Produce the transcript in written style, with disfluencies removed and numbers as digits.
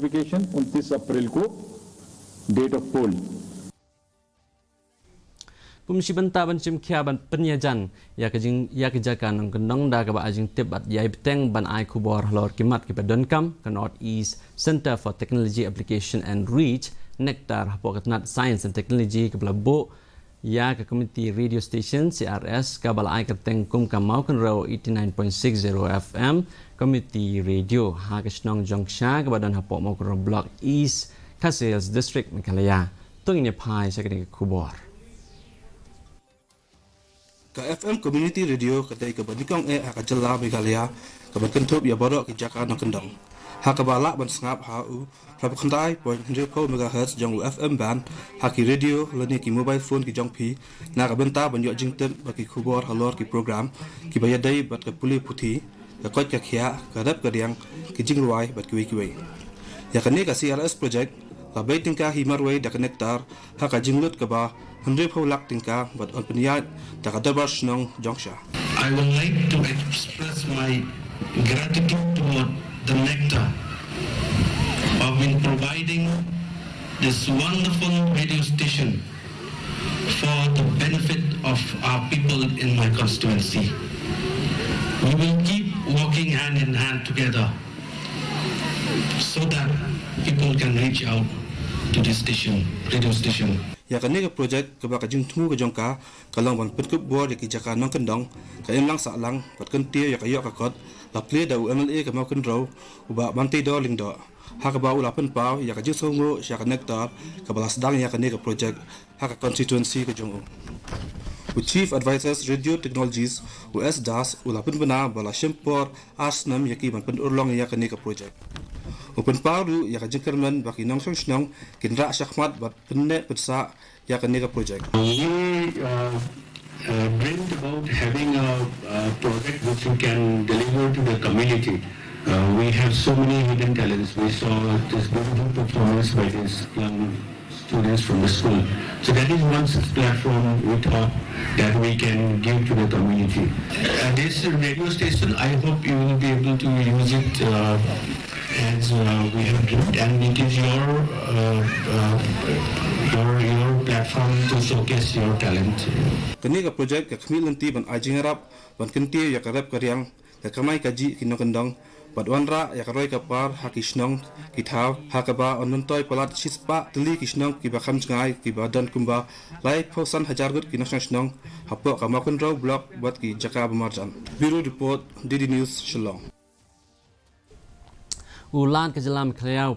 नोटिफिकेशन 29 April को date of poll Komisi Benta ban Cimkia ban Penyajan ya kejakan ng kendong da ka ajing tip at yai beteng ban ai kubor lor kimat ki Donkam ke North East Center for Technology Application and Reach Nektar Hapokatnat Science and Technology ke Belabo ya ke Komiti Radio Station CRS ka balai keteng kum kamau kan raw 89.60 FM Komiti Radio ha ke Snong Jongsha ke badan hapok mau ke Block East Kasils District Mekalaya tungnya pai sakini kubor Ka FM Community Radio kadai ka banikong akajala Meghalaya ka bankentup ya borok ki jaka nang kendong ha ka balak ban sngap ha u prabkhandai 0.0 MHz jong FM band ha ki radio lani ki mobile phone ki jong phi na ka benta ban yo jingten ba ki khubor halor ki program ki bayadai bat ka puli puthi ka kot ka khia ka rap ka diang ki jingruai bat ki wi ya kani ka CRS project ka baitingka himarway da connector ha ka jinglut ka ba Henry Paulak tingka but on peniyat da ka darbar snong jongsha. I would like to express my gratitude toward the Nectar of in providing this wonderful radio station for the benefit of our people in my constituency. We will keep working hand in hand together so that people can reach out to this station, radio station. Ya kani ka project ka ba ka jingtu ka jongka kalong ban petkep bor ya ki jaka nang kendong ka imlang sa lang pat kentie ya ka yo ka kot la ple da MLA ka mau kenro uba banti do ling do ha ka ba ula pen pau ya ka jing songo sya ka nektar ka balas dang ya kani ka project ha ka constituency ka jongo with Chief Advisors Radio Technologies US Das ula pen bena bala shempor asnam ya ki ban pen urlong ya kani ka project Open paru ya ka jingkerman baki nong snong kinra syakmat bat penne petsa ya ka nega project. We dreamed about having a project which we can deliver to the community. We have so many hidden talents. We saw this beautiful performance by these young students from the school. So that is one such platform we thought that we can give to the community. This radio station, I hope you will be able to use it as we have done, and it is your platform to showcase your talent. Kani ka project ka khmi lenti ban ajing rap ban kentie ya ka rap karyang ka kamai kaji kinong kendong badwanra ya ka roi ka par ha kisnong kithaw ha ka ba on toy palat chispa tuli kisnong ki ba kham ngai ki ba dan kumba lai thosan hajar gut kinong snong hapo ka makun raw block bat ki jaka bamarjan bureau report DD News Shillong ulan ke jalan Mekalaya